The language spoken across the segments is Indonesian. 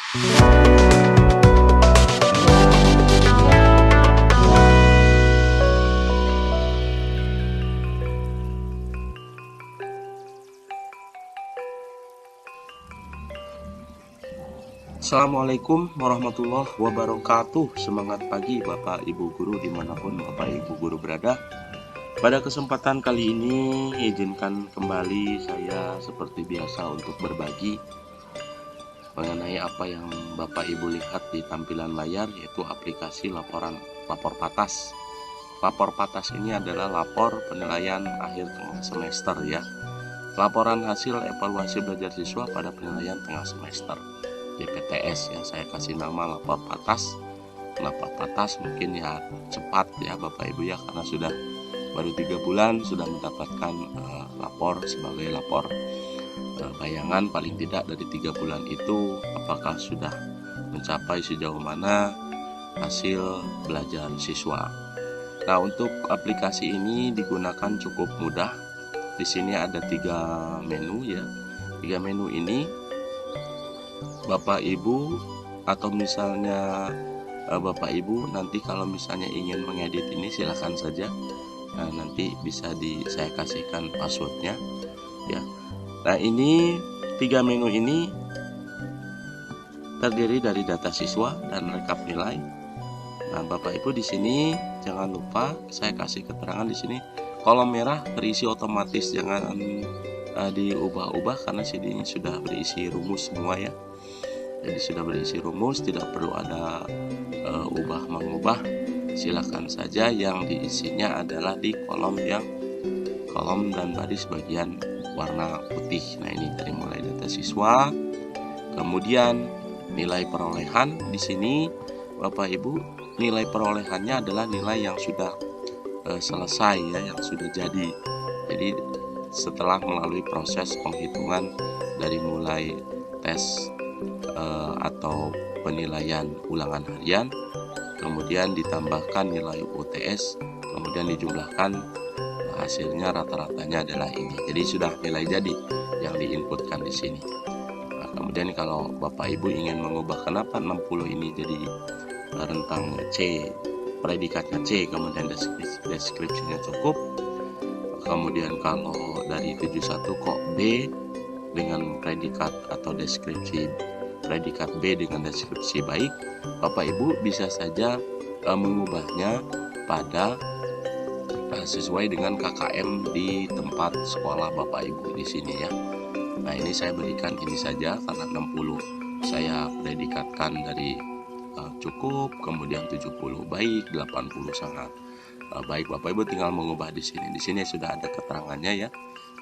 Assalamualaikum warahmatullahi wabarakatuh. Semangat pagi Bapak Ibu Guru dimanapun Bapak Ibu Guru berada. Pada kesempatan kali ini izinkan kembali saya seperti biasa untuk berbagi mengenai apa yang Bapak Ibu lihat di tampilan layar, yaitu aplikasi lapor patas. Lapor patas ini adalah lapor penilaian akhir tengah semester ya. Laporan hasil evaluasi belajar siswa pada penilaian tengah semester, DPTS ya, saya kasih nama lapor patas. Kenapa patas? Mungkin ya cepat ya Bapak Ibu ya, karena sudah baru 3 bulan sudah mendapatkan lapor sebagai lapor bayangan. Paling tidak dari 3 bulan itu apakah sudah mencapai sejauh mana hasil belajar siswa. Nah, untuk aplikasi ini digunakan cukup mudah. Di sini ada 3 menu ya. 3 menu ini Bapak Ibu atau misalnya Bapak Ibu nanti kalau misalnya ingin mengedit ini silahkan saja. Nah, nanti bisa saya kasihkan passwordnya ya. Nah, ini 3 menu ini terdiri dari data siswa dan rekap nilai. Nah, Bapak Ibu di sini jangan lupa saya kasih keterangan di sini kolom merah berisi otomatis, jangan diubah-ubah karena sini sudah berisi rumus semua ya. Jadi sudah berisi rumus, tidak perlu ada ubah mengubah. Silakan saja, yang diisinya adalah di kolom dan baris bagian warna putih. Nah, ini dari mulai data siswa, kemudian nilai perolehan. Di sini Bapak Ibu, nilai perolehannya adalah nilai yang sudah selesai ya, yang sudah jadi. Jadi setelah melalui proses penghitungan dari mulai tes atau penilaian ulangan harian, kemudian ditambahkan nilai UTS, kemudian dijumlahkan, hasilnya rata-ratanya adalah ini. Jadi sudah nilai jadi yang diinputkan di sini. Nah, kemudian kalau Bapak Ibu ingin mengubah kenapa 60 ini jadi rentang C, predikatnya C, kemudian deskripsinya cukup. Kemudian kalau dari 71 kok B dengan predikat atau deskripsi predikat B dengan deskripsi baik, Bapak Ibu bisa saja mengubahnya pada sesuai dengan KKM di tempat sekolah Bapak Ibu di sini ya. Nah, ini saya berikan ini saja karena 60 saya predikatkan dari cukup, kemudian 70 baik, 80 sangat baik. Bapak Ibu tinggal mengubah di sini. Di sini sudah ada keterangannya ya.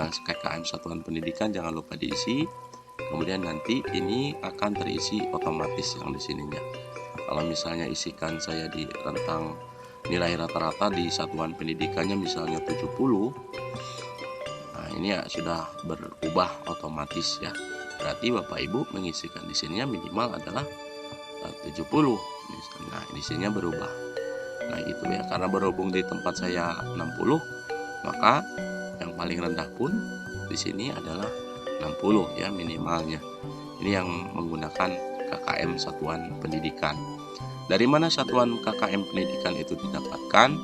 KKM Satuan Pendidikan jangan lupa diisi. Kemudian nanti ini akan terisi otomatis yang di sininya. Kalau misalnya isikan saya di rentang nilai rata-rata di satuan pendidikannya misalnya 70. Nah, ini ya sudah berubah otomatis ya. Berarti Bapak Ibu mengisikan di sininya minimal adalah 70 misalnya. Nah, di sininya berubah. Nah, gitu ya. Karena berhubung di tempat saya 60, maka yang paling rendah pun di sini adalah 60 ya minimalnya. Ini yang menggunakan KKM Satuan Pendidikan. Dari mana satuan KKM Pendidikan itu didapatkan?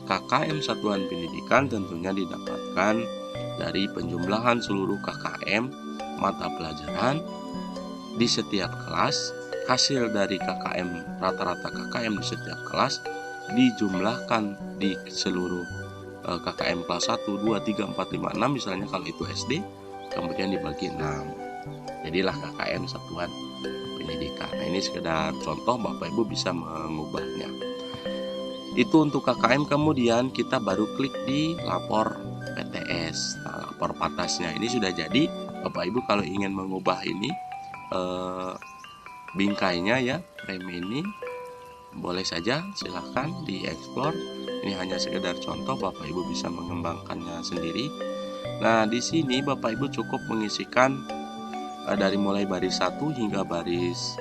KKM Satuan Pendidikan tentunya didapatkan dari penjumlahan seluruh KKM mata pelajaran di setiap kelas. Hasil dari KKM, rata-rata KKM di setiap kelas dijumlahkan di seluruh KKM kelas 1, 2, 3, 4, 5, 6 misalnya kalau itu SD, kemudian dibagi 6. Jadilah KKM Satuan Pendidikan. Nah, ini sekedar contoh, Bapak Ibu bisa mengubahnya. Itu untuk KKM. Kemudian kita baru klik di lapor PTS. Nah, lapor patasnya ini sudah jadi. Bapak Ibu kalau ingin mengubah ini bingkainya ya, frame ini boleh saja, silahkan dieksplor. Ini hanya sekedar contoh, Bapak Ibu bisa mengembangkannya sendiri. Nah, di sini Bapak Ibu cukup mengisikan dari mulai baris 1 hingga baris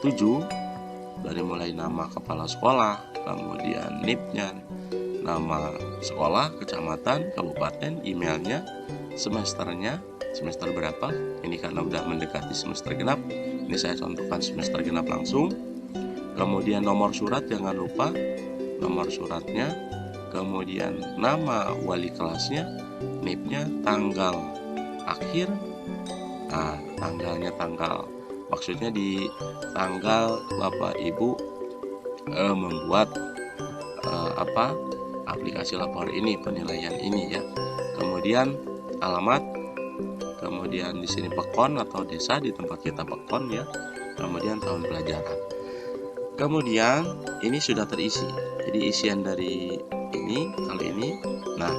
7, dari mulai nama kepala sekolah, kemudian NIP-nya, nama sekolah, kecamatan, kabupaten, emailnya, semesternya, semester berapa. Ini karena udah mendekati semester genap, ini saya contohkan semester genap langsung. Kemudian nomor surat jangan lupa, nomor suratnya, kemudian nama wali kelasnya, NIP-nya, tanggal akhir, tanggalnya maksudnya di tanggal Bapak Ibu membuat aplikasi lapor ini, penilaian ini ya. Kemudian alamat, kemudian di sini pekon atau desa di tempat kita pekon ya. Kemudian tahun pelajaran. Kemudian ini sudah terisi. Jadi isian dari ini kali ini. Nah,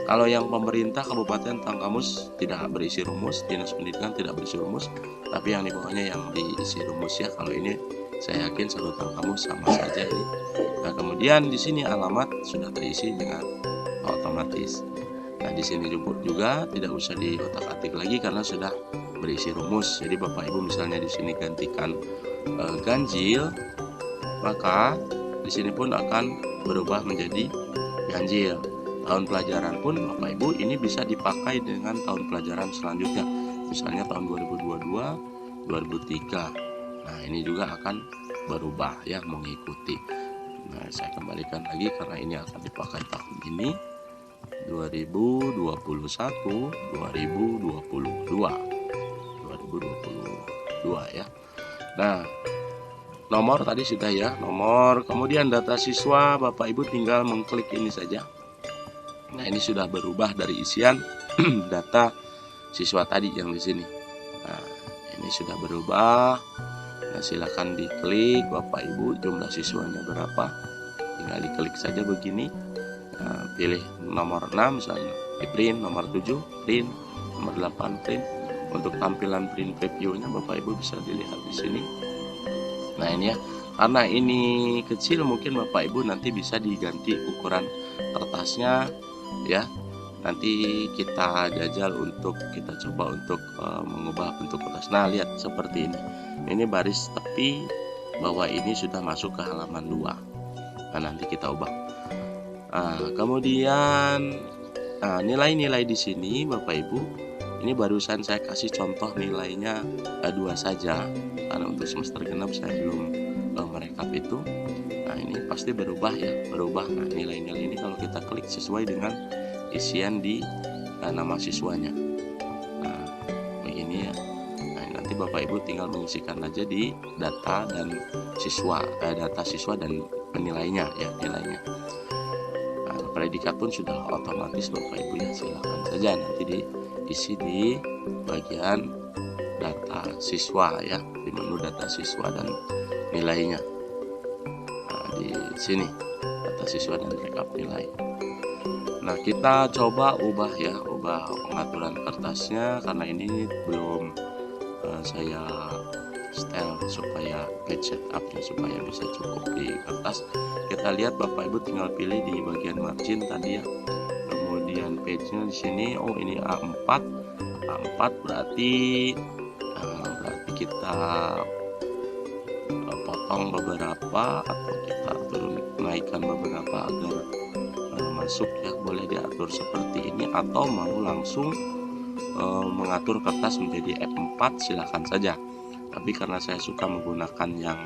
kalau yang pemerintah kabupaten Tangkamus tidak berisi rumus, dinas pendidikan tidak berisi rumus, tapi yang di bawahnya yang diisi rumus ya. Kalau ini saya yakin satu Tangkamus sama saja ini. Nah, kemudian di sini alamat sudah terisi dengan otomatis. Nah, di sini juga tidak usah diotak-atik lagi karena sudah berisi rumus. Jadi Bapak Ibu misalnya di sini gantikan ganjil, maka di sini pun akan berubah menjadi ganjil. Tahun pelajaran pun Bapak Ibu ini bisa dipakai dengan tahun pelajaran selanjutnya. Misalnya tahun 2022, 2003. Nah, ini juga akan berubah ya, mengikuti. Nah, saya kembalikan lagi karena ini akan dipakai tahun ini 2021, 2022 ya. Nah, nomor tadi sudah ya, nomor. Kemudian data siswa, Bapak Ibu tinggal mengklik ini saja. Nah, ini sudah berubah dari isian data siswa tadi yang di sini. Nah, ini sudah berubah. Nah, silakan diklik Bapak Ibu jumlah siswanya berapa. Tinggal diklik saja begini. Nah, pilih nomor 6 misalnya, di print, nomor 7 print, nomor 8 print. Untuk tampilan print previewnya Bapak Ibu bisa dilihat di sini. Nah, ini ya, karena ini kecil mungkin Bapak Ibu nanti bisa diganti ukuran kertasnya ya. Nanti kita jajal untuk kita coba untuk mengubah bentuk kertas. Nah, lihat seperti ini. Ini baris tepi bawah ini sudah masuk ke halaman 2. Nah, nanti kita ubah. Kemudian nilai-nilai di sini Bapak Ibu, ini barusan saya kasih contoh nilainya 2 saja karena untuk semester genap saya belum merekap itu. Nah, ini pasti berubah ya, berubah. Nah, nilai-nilai ini kalau kita klik sesuai dengan isian di nama siswanya. Nah, begini ya. Nah, nanti Bapak Ibu tinggal mengisikan aja di data dan siswa, data siswa dan penilainya ya, nilainya. Nah, predikat pun sudah otomatis Bapak Ibu ya, silakan saja nanti diisi di bagian data siswa ya, di menu data siswa dan nilainya. Nah, di sini data siswa dan rekap nilai. Nah, kita coba ubah pengaturan kertasnya karena ini belum saya setel supaya page setupnya supaya bisa cukup di kertas. Kita lihat Bapak Ibu tinggal pilih di bagian margin tadi ya. Kemudian page-nya di sini, oh ini A4 berarti kita potong beberapa atau kita naikkan beberapa agar masuk ya, boleh diatur seperti ini atau mau langsung mengatur kertas menjadi F4 silakan saja. Tapi karena saya suka menggunakan yang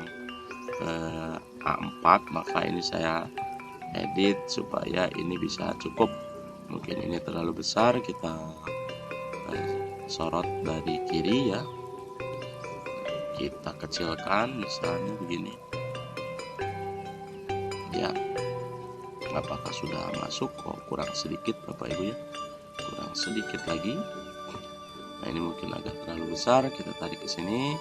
A4, maka ini saya edit supaya ini bisa cukup. Mungkin ini terlalu besar, kita sorot dari kiri ya, kita kecilkan misalnya begini ya. Apakah sudah masuk? Oh, kurang sedikit Bapak Ibu ya, kurang sedikit lagi. Nah, ini mungkin agak terlalu besar, kita tarik ke sini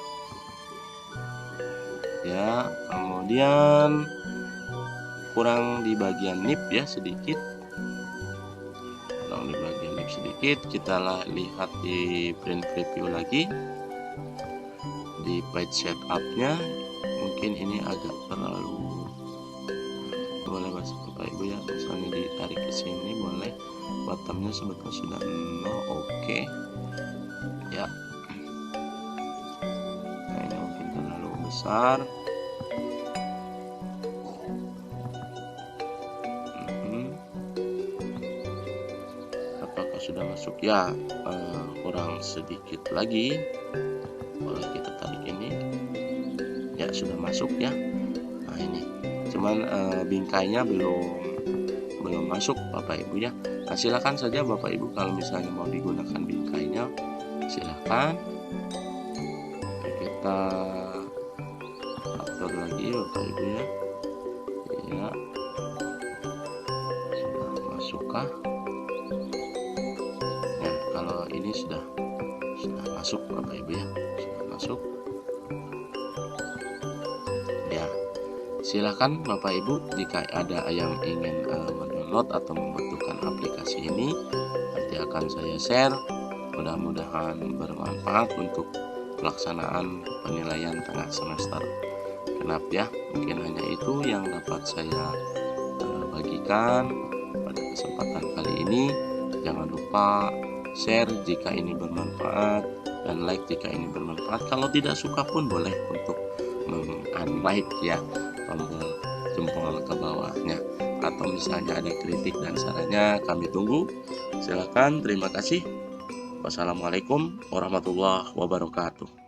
ya. Kemudian kurang di bagian nip ya sedikit, kurang di bagian nip sedikit. Kita lihat di print preview lagi di page setupnya, mungkin ini agak terlalu, boleh Bapak Ibu ya, misalnya ditarik ke sini boleh. Bottomnya sebetulnya sudah 0, oke ya. Nah, ini mungkin terlalu besar. Apakah sudah masuk ya, kurang sedikit lagi. Boleh kita tarik ini ya, sudah masuk ya. Nah ini cuman bingkainya belum masuk Bapak Ibu ya. Nah silakan saja Bapak Ibu kalau misalnya mau digunakan bingkainya, silakan. Kita atur lagi Bapak Ibu ya. Ya, sudah masukkah? Nah kalau ini sudah masuk Bapak Ibu ya, sudah masuk ya. Silakan Bapak Ibu jika ada yang ingin mendownload atau membutuhkan aplikasi ini, nanti akan saya share. Mudah-mudahan bermanfaat untuk pelaksanaan penilaian tengah semester genap ya. Mungkin hanya itu yang dapat saya bagikan pada kesempatan kali ini. Jangan lupa share jika ini bermanfaat dan like jika ini bermanfaat. Kalau tidak suka pun boleh untuk unlike ya, tombol jempol ke bawahnya. Atau misalnya ada kritik dan sarannya, kami tunggu. Silakan, terima kasih. Wassalamualaikum warahmatullahi wabarakatuh.